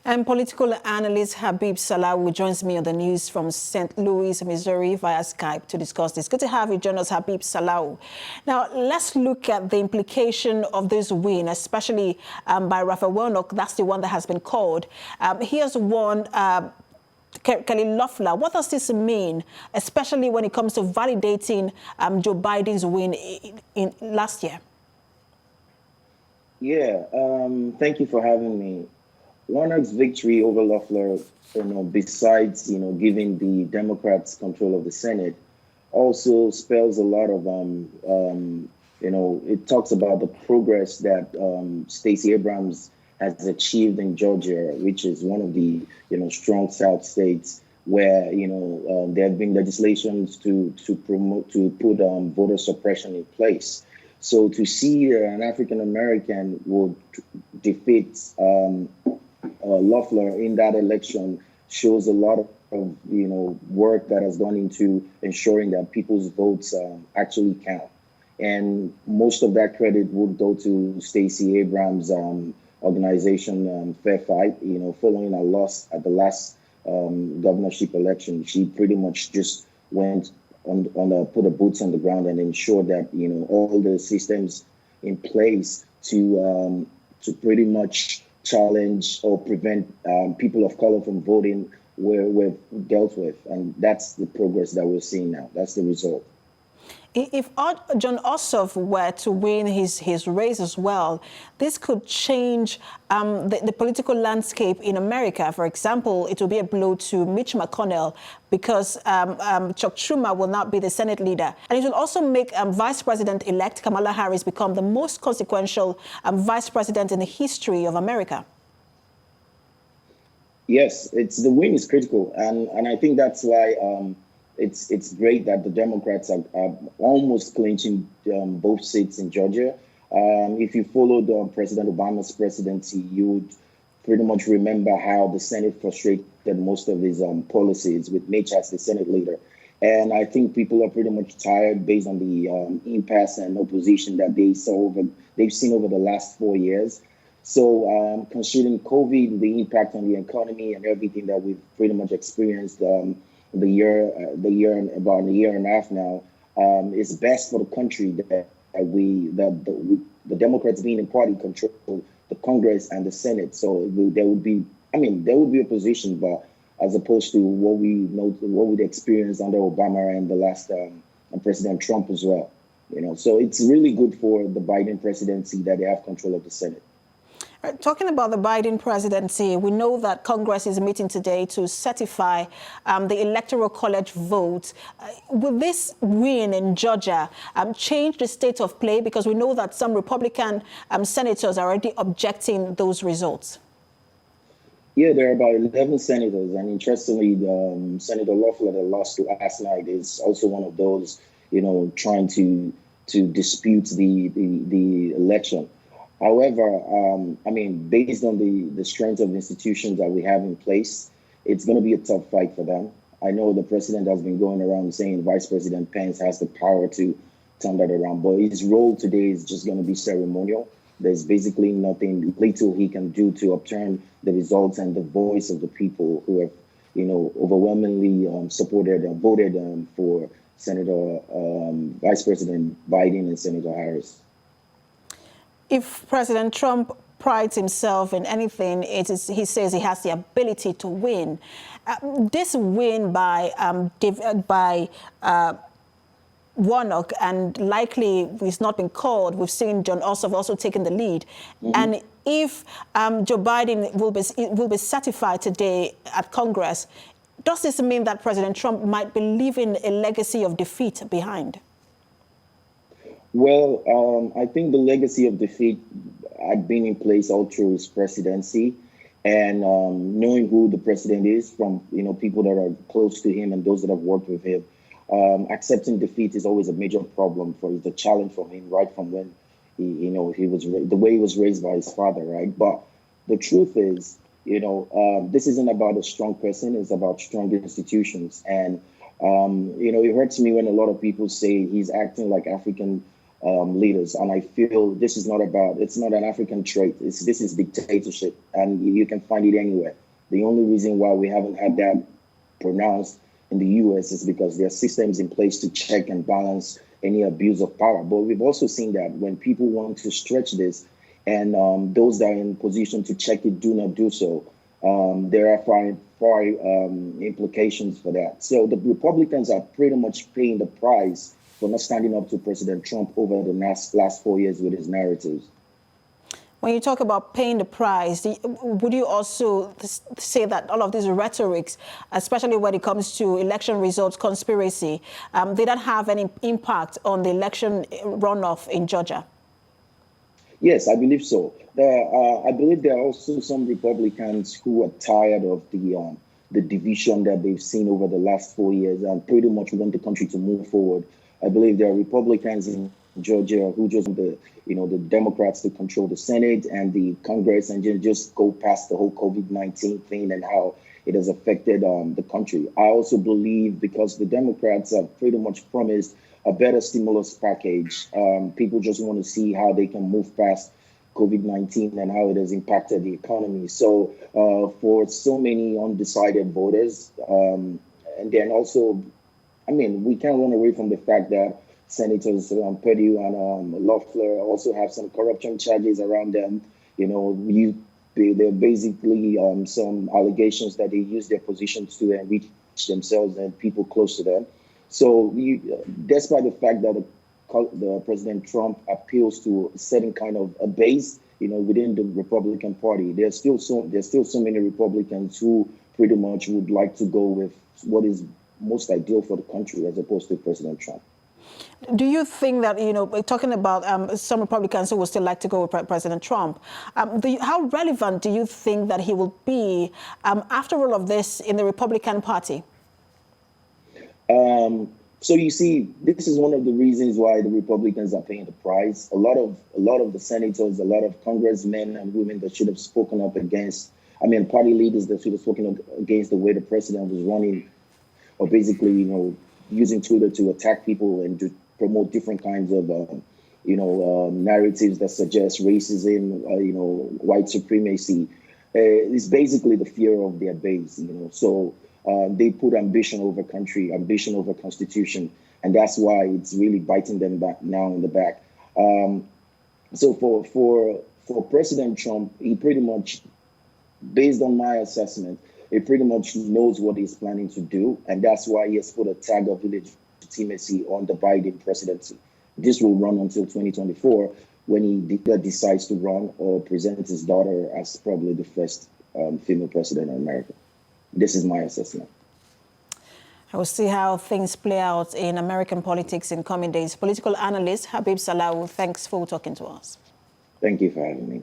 And political analyst Habib Salawu joins me on the news from St. Louis, Missouri via Skype to discuss this. Good to have you join us, Habib Salawu. Now, let's look at the implication of this win, especially by Raphael Warnock. That's the one that has been called. He has won Kelly Loeffler. What does this mean, especially when it comes to validating Joe Biden's win in last year? Yeah, thank you for having me. Warnock's victory over Loeffler, besides, giving the Democrats control of the Senate, also spells a lot of, it talks about the progress that Stacey Abrams has achieved in Georgia, which is one of the, strong South states where, there have been legislations to put voter suppression in place. So to see an African-American would defeat Loeffler in that election shows a lot of work that has gone into ensuring that people's votes actually count. And most of that credit would go to Stacey Abrams' organization, Fair Fight. Following a loss at the last governorship election, she pretty much just went put her boots on the ground and ensured that all the systems in place to pretty much challenge or prevent people of color from voting were dealt with, and that's the progress that we're seeing now. That's the result. If Jon Ossoff were to win his race as well, this could change the political landscape in America. For example, it will be a blow to Mitch McConnell because Chuck Schumer will not be the Senate leader. And it will also make Vice President-elect Kamala Harris become the most consequential vice president in the history of America. Yes, the win is critical. And I think that's why it's great that the Democrats are almost clinching both seats in Georgia. If you followed President Obama's presidency, you would pretty much remember how the Senate frustrated most of his policies with Mitch as the Senate leader. And I think people are pretty much tired based on the impasse and opposition that they've seen over the last 4 years. So considering COVID, the impact on the economy and everything that we've pretty much experienced about a year and a half now, it's best for the country that the Democrats being in party control the Congress and the Senate. So there would be opposition, but as opposed to what we experienced under Obama and the last President Trump as well. So it's really good for the Biden presidency that they have control of the Senate. Talking about the Biden presidency, we know that Congress is meeting today to certify the Electoral College vote. Will this win in Georgia change the state of play? Because we know that some Republican senators are already objecting those results. Yeah, there are about 11 senators. And interestingly, Senator Loeffler that lost last night is also one of those, trying to dispute the election. However, based on the strength of institutions that we have in place, it's going to be a tough fight for them. I know the president has been going around saying Vice President Pence has the power to turn that around, but his role today is just going to be ceremonial. There's basically nothing little he can do to upturn the results and the voice of the people who have, overwhelmingly supported and voted for Senator Vice President Biden and Senator Harris. If President Trump prides himself in anything, he says he has the ability to win. This win by Warnock, and likely he's not been called. We've seen Jon Ossoff also taking the lead. Mm-hmm. And if Joe Biden will be certified today at Congress, does this mean that President Trump might be leaving a legacy of defeat behind? Well, I think the legacy of defeat had been in place all through his presidency, and knowing who the president is from people that are close to him and those that have worked with him, accepting defeat is always a major problem it's a challenge for him right from when he was the way he was raised by his father, right? But the truth is, this isn't about a strong person; it's about strong institutions. And it hurts me when a lot of people say he's acting like African leaders. And I feel this is it's not an African trait. This is dictatorship, and you can find it anywhere. The only reason why we haven't had that pronounced in the US is because there are systems in place to check and balance any abuse of power. But we've also seen that when people want to stretch this, and those that are in position to check it do not do so, there are far implications for that. So the Republicans are pretty much paying the price for not standing up to President Trump over the last 4 years with his narratives. When you talk about paying the price, would you also say that all of these rhetorics, especially when it comes to election results conspiracy, did that have any impact on the election runoff in Georgia? Yes, I believe so. I believe there are also some Republicans who are tired of the division that they've seen over the last 4 years and pretty much want the country to move forward. I believe there are Republicans in Georgia who just want the Democrats to control the Senate and the Congress and just go past the whole COVID-19 thing and how it has affected the country. I also believe because the Democrats have pretty much promised a better stimulus package, people just want to see how they can move past COVID-19 and how it has impacted the economy. So for so many undecided voters, and then also, I mean, we can't run away from the fact that Senators Perdue and Loeffler also have some corruption charges around them. They're basically some allegations that they use their positions to enrich themselves and people close to them. So despite the fact that the President Trump appeals to a certain kind of a base, within the Republican Party, there's still so many Republicans who pretty much would like to go with what is most ideal for the country as opposed to President Trump. Do you think that, talking about some Republicans who would still like to go with President Trump, how relevant do you think that he will be after all of this in the Republican Party? So you see, this is one of the reasons why the Republicans are paying the price. A lot of the senators, a lot of congressmen and women that should have spoken up against, party leaders that should have spoken against the way the president was running, or basically, using Twitter to attack people and to promote different kinds of, narratives that suggest racism, white supremacy. It's basically the fear of their base, So they put ambition over country, ambition over constitution, and that's why it's really biting them back now in the back. So for President Trump, he pretty much, based on my assessment, he pretty much knows what he's planning to do, and that's why he has put a tag of illegitimacy on the Biden presidency. This will run until 2024 when he decides to run or present his daughter as probably the first female president in America. This is my assessment. I will see how things play out in American politics in coming days. Political analyst Habib Salahu, thanks for talking to us. Thank you for having me.